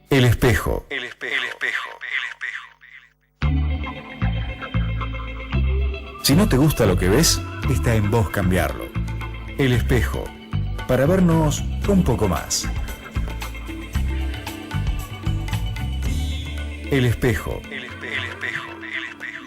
El espejo. El espejo. El espejo. Si no te gusta lo que ves, está en vos cambiarlo. El espejo. Para vernos un poco más. El espejo. El espejo. El espejo. El espejo.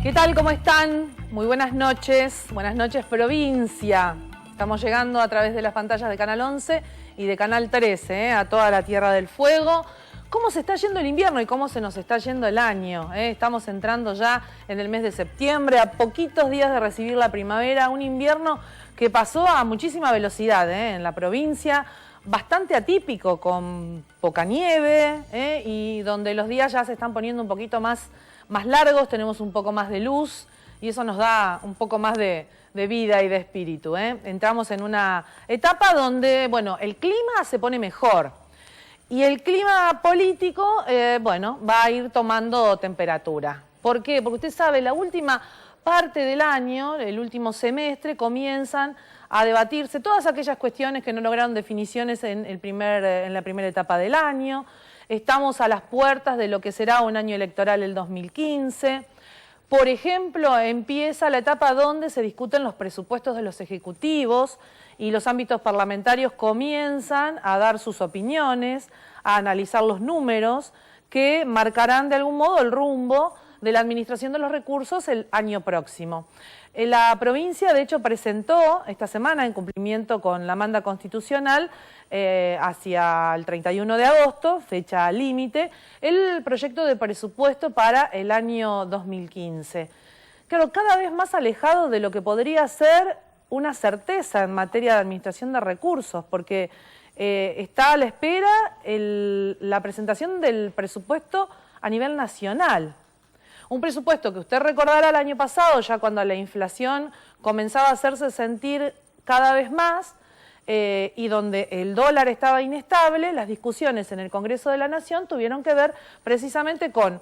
¿Qué tal? ¿Cómo están? Muy buenas noches. Buenas noches, provincia. Estamos llegando a través de las pantallas de Canal 11 y de Canal 13, a toda la Tierra del Fuego. ¿Cómo se está yendo el invierno y cómo se nos está yendo el año? Estamos entrando ya en el mes de septiembre, a poquitos días de recibir la primavera, un invierno que pasó a muchísima velocidad en la provincia, bastante atípico, con poca nieve y donde los días ya se están poniendo un poquito más largos, tenemos un poco más de luz y eso nos da un poco más de vida y de espíritu. Entramos en una etapa donde, bueno, el clima se pone mejor y el clima político, bueno, va a ir tomando temperatura. ¿Por qué? Porque usted sabe, la última parte del año, el último semestre, comienzan a debatirse todas aquellas cuestiones que no lograron definiciones en la primera etapa del año. Estamos a las puertas de lo que será un año electoral el 2015. Por ejemplo, empieza la etapa donde se discuten los presupuestos de los ejecutivos y los ámbitos parlamentarios comienzan a dar sus opiniones, a analizar los números que marcarán de algún modo el rumbo de la administración de los recursos el año próximo. La provincia, de hecho, presentó esta semana, en cumplimiento con la manda constitucional, hacia el 31 de agosto, fecha límite, el proyecto de presupuesto para el año 2015. Claro, cada vez más alejado de lo que podría ser una certeza en materia de administración de recursos, porque está a la espera la presentación del presupuesto a nivel nacional. Un presupuesto que usted recordará el año pasado, ya cuando la inflación comenzaba a hacerse sentir cada vez más y donde el dólar estaba inestable, las discusiones en el Congreso de la Nación tuvieron que ver precisamente con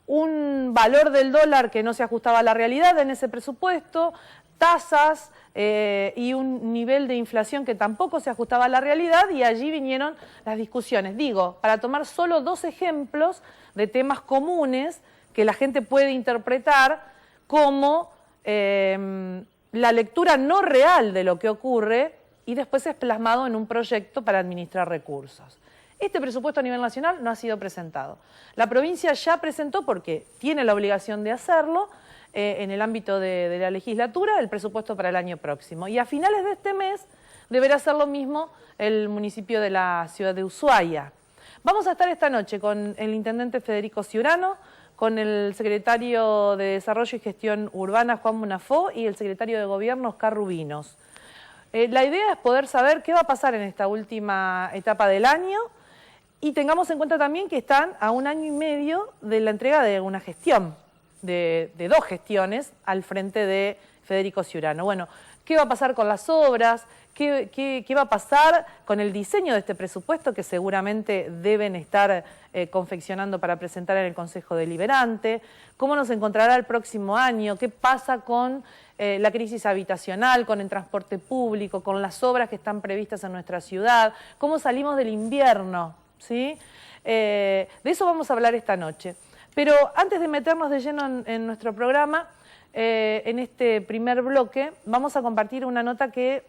un valor del dólar que no se ajustaba a la realidad en ese presupuesto, tasas y un nivel de inflación que tampoco se ajustaba a la realidad, y allí vinieron las discusiones. Digo, para tomar solo dos ejemplos de temas comunes que la gente puede interpretar como la lectura no real de lo que ocurre y después es plasmado en un proyecto para administrar recursos. Este presupuesto a nivel nacional no ha sido presentado. La provincia ya presentó, porque tiene la obligación de hacerlo, en el ámbito de la legislatura, el presupuesto para el año próximo. Y a finales de este mes deberá hacer lo mismo el municipio de la ciudad de Ushuaia. Vamos a estar esta noche con el intendente Federico Ciurano, con el secretario de Desarrollo y Gestión Urbana, Juan Munafó, y el secretario de Gobierno, Oscar Rubinos. La idea es poder saber qué va a pasar en esta última etapa del año y tengamos en cuenta también que están a un año y medio de la entrega de una gestión, de dos gestiones al frente de Federico Ciurano. Bueno, ¿qué va a pasar con las obras? ¿Qué va a pasar con el diseño de este presupuesto que seguramente deben estar confeccionando para presentar en el Consejo Deliberante? ¿Cómo nos encontrará el próximo año? ¿Qué pasa con la crisis habitacional, con el transporte público, con las obras que están previstas en nuestra ciudad? ¿Cómo salimos del invierno? ¿Sí? De eso vamos a hablar esta noche. Pero antes de meternos de lleno en nuestro programa, en este primer bloque vamos a compartir una nota que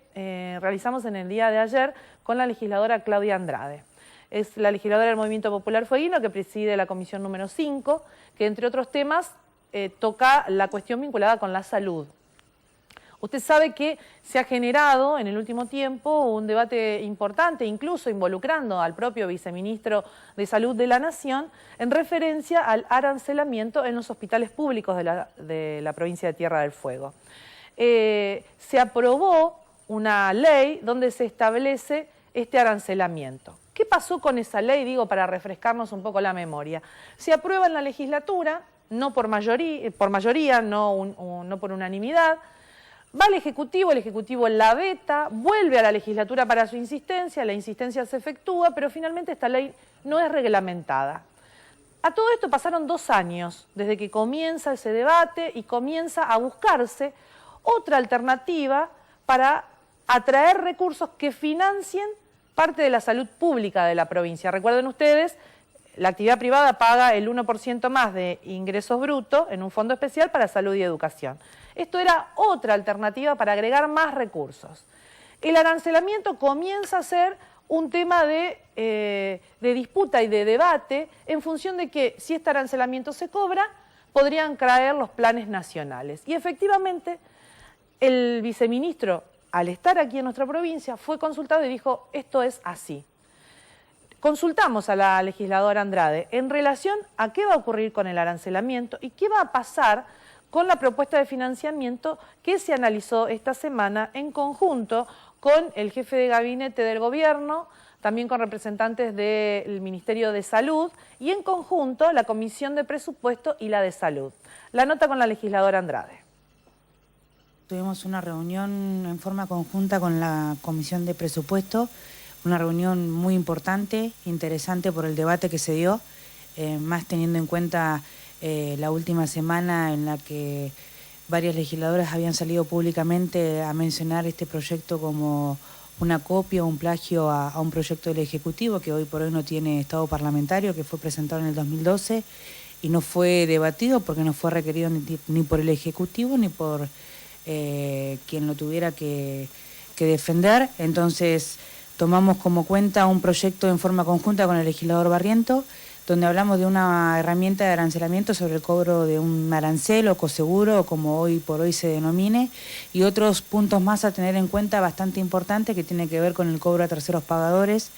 realizamos en el día de ayer con la legisladora Claudia Andrade. Es la legisladora del Movimiento Popular Fueguino que preside la comisión número 5, que entre otros temas toca la cuestión vinculada con la salud. Usted sabe que se ha generado en el último tiempo un debate importante, incluso involucrando al propio viceministro de Salud de la Nación, en referencia al arancelamiento en los hospitales públicos de la provincia de Tierra del Fuego. Se aprobó una ley donde se establece este arancelamiento. ¿Qué pasó con esa ley? Digo, para refrescarnos un poco la memoria. Se aprueba en la legislatura, no por mayoría, no por unanimidad. Va al Ejecutivo, el Ejecutivo la veta, vuelve a la legislatura para su insistencia, la insistencia se efectúa, pero finalmente esta ley no es reglamentada. A todo esto pasaron 2 años desde que comienza ese debate y comienza a buscarse otra alternativa para atraer recursos que financien parte de la salud pública de la provincia. Recuerden ustedes, la actividad privada paga el 1% más de ingresos brutos en un fondo especial para salud y educación. Esto era otra alternativa para agregar más recursos. El arancelamiento comienza a ser un tema de disputa y de debate en función de que si este arancelamiento se cobra, podrían caer los planes nacionales. Y efectivamente, el viceministro, al estar aquí en nuestra provincia, fue consultado y dijo, esto es así. Consultamos a la legisladora Andrade en relación a qué va a ocurrir con el arancelamiento y qué va a pasar con la propuesta de financiamiento que se analizó esta semana en conjunto con el jefe de gabinete del gobierno, también con representantes del Ministerio de Salud y en conjunto la Comisión de Presupuesto y la de Salud. La nota con la legisladora Andrade. Tuvimos una reunión en forma conjunta con la Comisión de Presupuesto, una reunión muy importante, interesante por el debate que se dio, más teniendo en cuenta la última semana en la que varias legisladoras habían salido públicamente a mencionar este proyecto como una copia o un plagio a un proyecto del Ejecutivo que hoy por hoy no tiene estado parlamentario, que fue presentado en el 2012 y no fue debatido porque no fue requerido ni por el Ejecutivo ni por quien lo tuviera que defender. Entonces tomamos como cuenta un proyecto en forma conjunta con el legislador Barriento, donde hablamos de una herramienta de arancelamiento sobre el cobro de un arancel o coseguro, como hoy por hoy se denomine, y otros puntos más a tener en cuenta bastante importantes que tiene que ver con el cobro a terceros pagadores,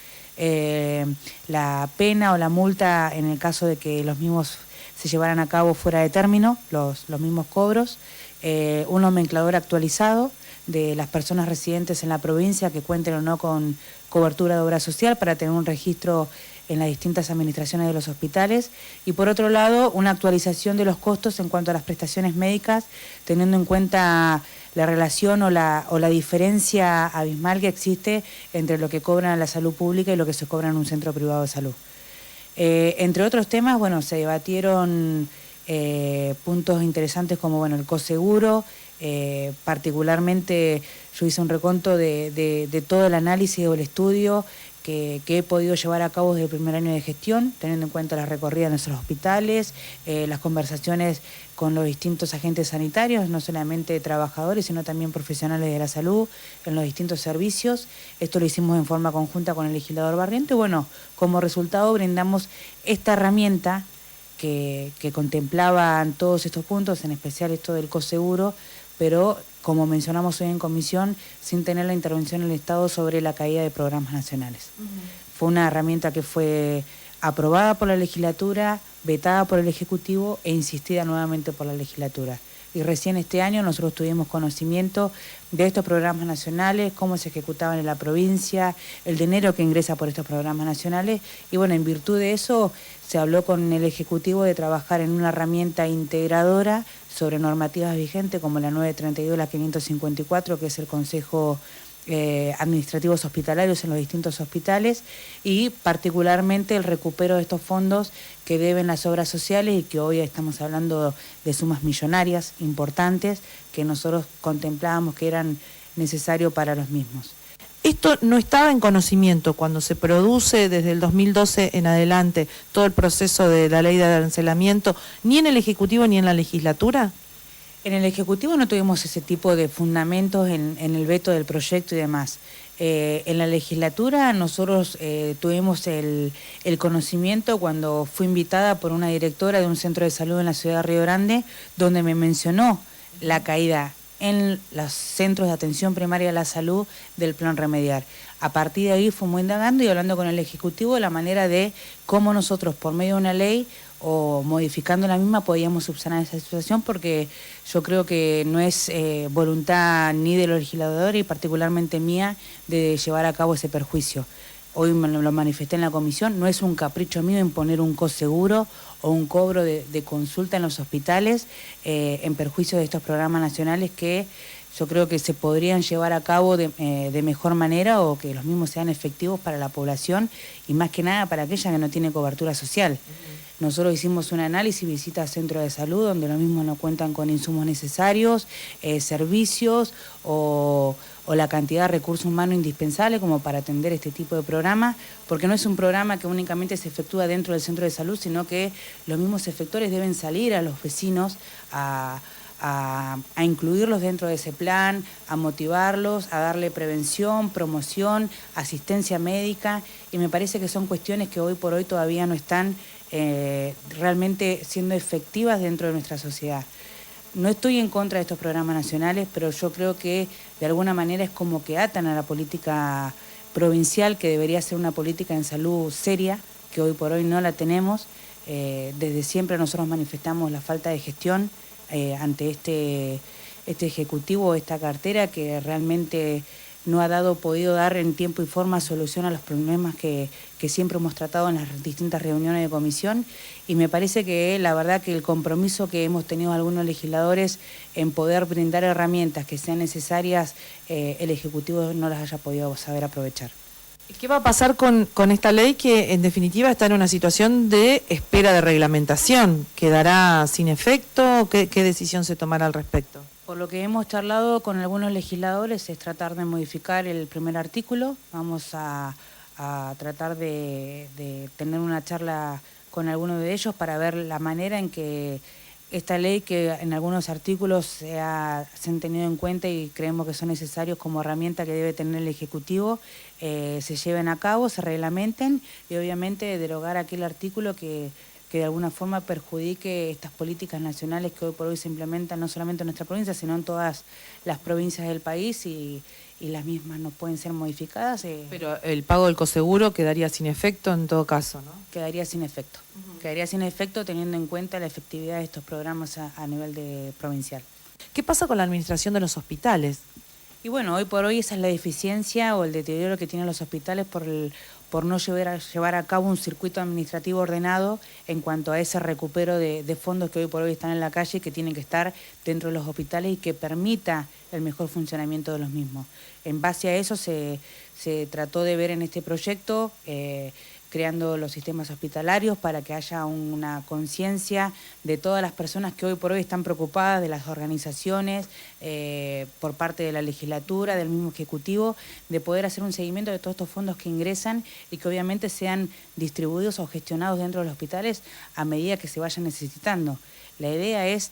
la pena o la multa en el caso de que los mismos se llevaran a cabo fuera de término, los mismos cobros, un nomenclador actualizado de las personas residentes en la provincia que cuenten o no con cobertura de obra social para tener un registro en las distintas administraciones de los hospitales y por otro lado una actualización de los costos en cuanto a las prestaciones médicas teniendo en cuenta la relación o la diferencia abismal que existe entre lo que cobran en la salud pública y lo que se cobra en un centro privado de salud. Entre otros temas, bueno, se debatieron puntos interesantes como bueno, el coseguro, particularmente yo hice un reconto de todo el análisis o el estudio que he podido llevar a cabo desde el primer año de gestión, teniendo en cuenta las recorridas en nuestros hospitales, las conversaciones con los distintos agentes sanitarios, no solamente trabajadores, sino también profesionales de la salud, en los distintos servicios. Esto lo hicimos en forma conjunta con el legislador Barriento y bueno, como resultado brindamos esta herramienta que contemplaban todos estos puntos, en especial esto del coseguro, pero como mencionamos hoy en comisión, sin tener la intervención del Estado sobre la caída de programas nacionales. Fue una herramienta que fue aprobada por la legislatura, vetada por el Ejecutivo e insistida nuevamente por la legislatura. Y recién este año nosotros tuvimos conocimiento de estos programas nacionales, cómo se ejecutaban en la provincia, el dinero que ingresa por estos programas nacionales. Y bueno, en virtud de eso se habló con el Ejecutivo de trabajar en una herramienta integradora sobre normativas vigentes como la 932 y la 554, que es el Consejo administrativos hospitalarios en los distintos hospitales y particularmente el recupero de estos fondos que deben las obras sociales y que hoy estamos hablando de sumas millonarias importantes que nosotros contemplábamos que eran necesarios para los mismos. Esto no estaba en conocimiento cuando se produce desde el 2012 en adelante todo el proceso de la ley de arancelamiento, ni en el Ejecutivo ni en la legislatura. En el Ejecutivo no tuvimos ese tipo de fundamentos en el veto del proyecto y demás. En la legislatura nosotros tuvimos el conocimiento cuando fui invitada por una directora de un centro de salud en la ciudad de Río Grande, donde me mencionó la caída en los centros de atención primaria de la salud del plan remediar. A partir de ahí fuimos indagando y hablando con el Ejecutivo de la manera de cómo nosotros por medio de una ley o modificando la misma podíamos subsanar esa situación porque yo creo que no es voluntad ni de los legisladores y particularmente mía de llevar a cabo ese perjuicio. Hoy lo manifesté en la comisión, no es un capricho mío imponer un coseguro o un cobro de consulta en los hospitales en perjuicio de estos programas nacionales que yo creo que se podrían llevar a cabo de mejor manera o que los mismos sean efectivos para la población y más que nada para aquella que no tiene cobertura social. Nosotros hicimos un análisis, visitas a centros de salud, donde los mismos no cuentan con insumos necesarios, servicios o la cantidad de recursos humanos indispensables como para atender este tipo de programa, porque no es un programa que únicamente se efectúa dentro del centro de salud, sino que los mismos efectores deben salir a los vecinos a incluirlos dentro de ese plan, a motivarlos, a darle prevención, promoción, asistencia médica, y me parece que son cuestiones que hoy por hoy todavía no están realmente siendo efectivas dentro de nuestra sociedad. No estoy en contra de estos programas nacionales, pero yo creo que de alguna manera es como que atan a la política provincial, que debería ser una política en salud seria, que hoy por hoy no la tenemos. Desde siempre nosotros manifestamos la falta de gestión ante este ejecutivo, esta cartera, que realmente no ha podido dar en tiempo y forma solución a los problemas que siempre hemos tratado en las distintas reuniones de comisión, y me parece que la verdad que el compromiso que hemos tenido algunos legisladores en poder brindar herramientas que sean necesarias, el Ejecutivo no las haya podido saber aprovechar. ¿Qué va a pasar con esta ley que en definitiva está en una situación de espera de reglamentación? ¿Quedará sin efecto? ¿Qué decisión se tomará al respecto? Por lo que hemos charlado con algunos legisladores es tratar de modificar el primer artículo. Vamos a tratar de tener una charla con algunos de ellos para ver la manera en que esta ley, que en algunos artículos se han tenido en cuenta y creemos que son necesarios como herramienta que debe tener el Ejecutivo, se lleven a cabo, se reglamenten, y obviamente derogar aquel artículo que de alguna forma perjudique estas políticas nacionales que hoy por hoy se implementan no solamente en nuestra provincia, sino en todas las provincias del país, y las mismas no pueden ser modificadas. Pero el pago del coseguro quedaría sin efecto en todo caso, ¿no? Quedaría sin efecto. Quedaría sin efecto teniendo en cuenta la efectividad de estos programas a nivel provincial. ¿Qué pasa con la administración de los hospitales? Y bueno, hoy por hoy esa es la deficiencia o el deterioro que tienen los hospitales por no llevar a cabo un circuito administrativo ordenado en cuanto a ese recupero de fondos que hoy por hoy están en la calle y que tienen que estar dentro de los hospitales y que permita el mejor funcionamiento de los mismos. En base a eso se trató de ver en este proyecto, creando los sistemas hospitalarios para que haya una conciencia de todas las personas que hoy por hoy están preocupadas, de las organizaciones, por parte de la legislatura, del mismo Ejecutivo, de poder hacer un seguimiento de todos estos fondos que ingresan y que obviamente sean distribuidos o gestionados dentro de los hospitales a medida que se vayan necesitando. La idea es,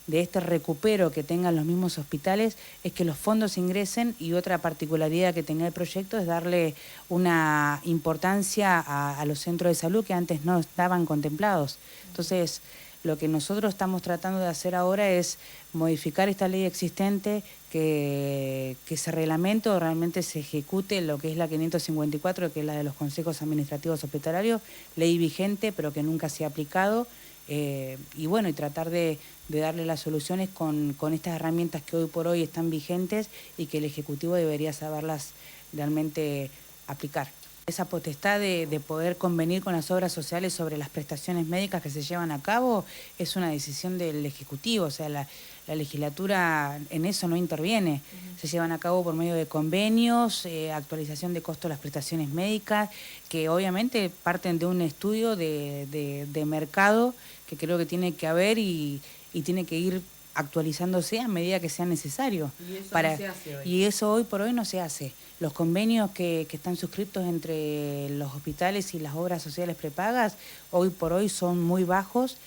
de este recupero que tengan los mismos hospitales, es que los fondos ingresen, y otra particularidad que tenía el proyecto es darle una importancia a los centros de salud que antes no estaban contemplados. Entonces, lo que nosotros estamos tratando de hacer ahora es modificar esta ley existente, que se reglamente o realmente se ejecute lo que es la 554, que es la de los consejos administrativos hospitalarios, ley vigente pero que nunca se ha aplicado. Y bueno, y tratar de darle las soluciones con estas herramientas que hoy por hoy están vigentes y que el Ejecutivo debería saberlas realmente aplicar. Esa potestad de poder convenir con las obras sociales sobre las prestaciones médicas que se llevan a cabo es una decisión del Ejecutivo, o sea, la legislatura en eso no interviene. Se llevan a cabo por medio de convenios, actualización de costos de las prestaciones médicas, que obviamente parten de un estudio de mercado que creo que tiene que haber y tiene que ir actualizándose a medida que sea necesario. Y eso no se hace hoy. Y eso hoy por hoy no se hace. Los convenios que están suscritos entre los hospitales y las obras sociales prepagas, hoy por hoy son muy bajos.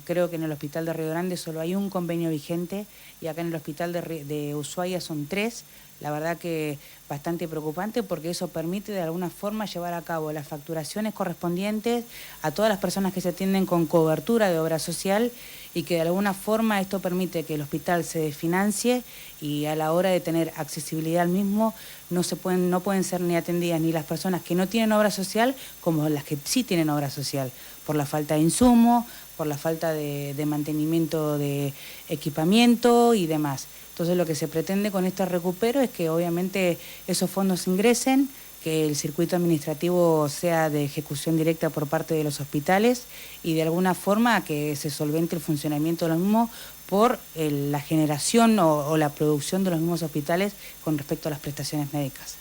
Creo que en el hospital de Río Grande solo hay un convenio vigente, y acá en el hospital de Ushuaia son 3. La verdad que bastante preocupante, porque eso permite de alguna forma llevar a cabo las facturaciones correspondientes a todas las personas que se atienden con cobertura de obra social, y que de alguna forma esto permite que el hospital se desfinancie, y a la hora de tener accesibilidad al mismo no pueden ser ni atendidas ni las personas que no tienen obra social como las que sí tienen obra social, por la falta de insumos, por la falta de mantenimiento de equipamiento y demás. Entonces lo que se pretende con este recupero es que obviamente esos fondos ingresen, que el circuito administrativo sea de ejecución directa por parte de los hospitales y de alguna forma que se solvente el funcionamiento de los mismos por la generación o la producción de los mismos hospitales con respecto a las prestaciones médicas.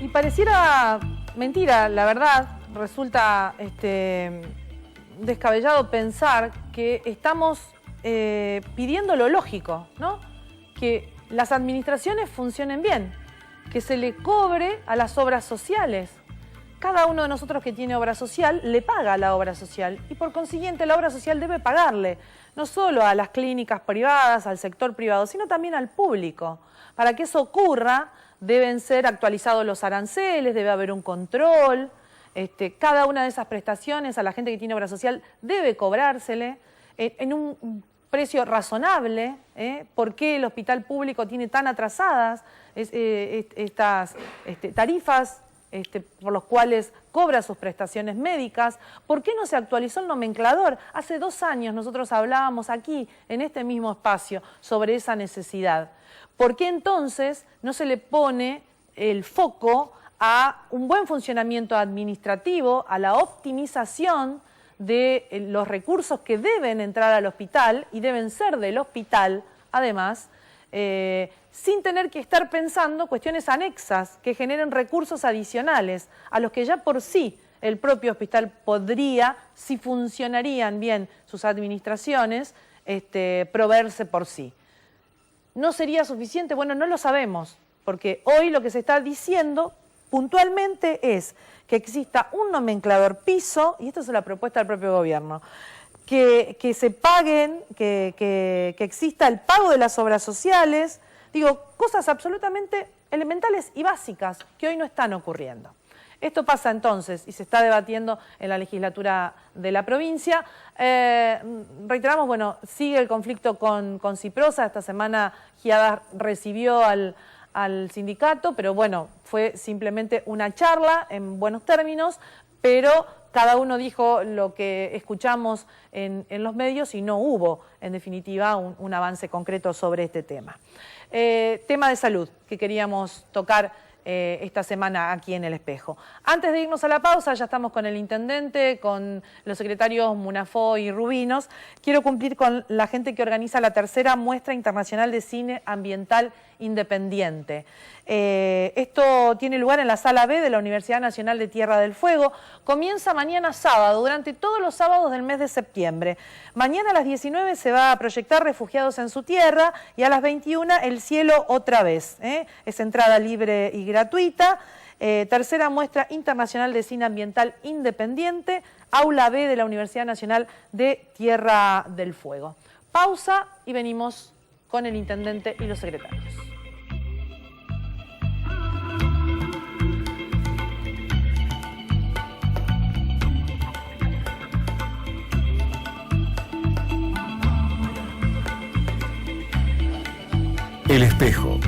Y pareciera mentira, la verdad, resulta descabellado pensar que estamos pidiendo lo lógico, ¿no? Que las administraciones funcionen bien, que se le cobre a las obras sociales. Cada uno de nosotros que tiene obra social le paga a la obra social y por consiguiente la obra social debe pagarle no solo a las clínicas privadas, al sector privado, sino también al público. Para que eso ocurra deben ser actualizados los aranceles, debe haber un control. Cada una de esas prestaciones a la gente que tiene obra social debe cobrársele en un precio razonable. ¿Por qué el hospital público tiene tan atrasadas estas tarifas por los cuales cobra sus prestaciones médicas? ¿Por qué no se actualizó el nomenclador? Hace 2 años nosotros hablábamos aquí, en este mismo espacio, sobre esa necesidad. ¿Por qué entonces no se le pone el foco a un buen funcionamiento administrativo, a la optimización de los recursos que deben entrar al hospital y deben ser del hospital, además, sin tener que estar pensando cuestiones anexas que generen recursos adicionales a los que ya por sí el propio hospital podría, si funcionarían bien sus administraciones, proveerse por sí? ¿No sería suficiente? Bueno, no lo sabemos, porque hoy lo que se está diciendo puntualmente es que exista un nomenclador piso, y esto es la propuesta del propio gobierno, que se paguen, que exista el pago de las obras sociales, digo, cosas absolutamente elementales y básicas que hoy no están ocurriendo. Esto pasa entonces y se está debatiendo en la legislatura de la provincia. Reiteramos, bueno, sigue el conflicto con Ciprosa. Esta semana Giadas recibió al sindicato, pero bueno, fue simplemente una charla en buenos términos, pero cada uno dijo lo que escuchamos en los medios y no hubo, en definitiva, un avance concreto sobre este tema. Tema de salud que queríamos tocar esta semana aquí en El Espejo. Antes de irnos a la pausa, ya estamos con el intendente, con los secretarios Munafó y Rubinos. Quiero cumplir con la gente que organiza la tercera muestra internacional de cine ambiental independiente. Esto tiene lugar en la Sala B de la Universidad Nacional de Tierra del Fuego. Comienza mañana sábado, durante todos los sábados del mes de septiembre. Mañana a las 19 se va a proyectar Refugiados en su Tierra y a las 21 El Cielo otra vez. Es entrada libre y gratuita. Tercera muestra internacional de cine ambiental independiente, Aula B de la Universidad Nacional de Tierra del Fuego. Pausa y venimos con el intendente y los secretarios. El Espejo.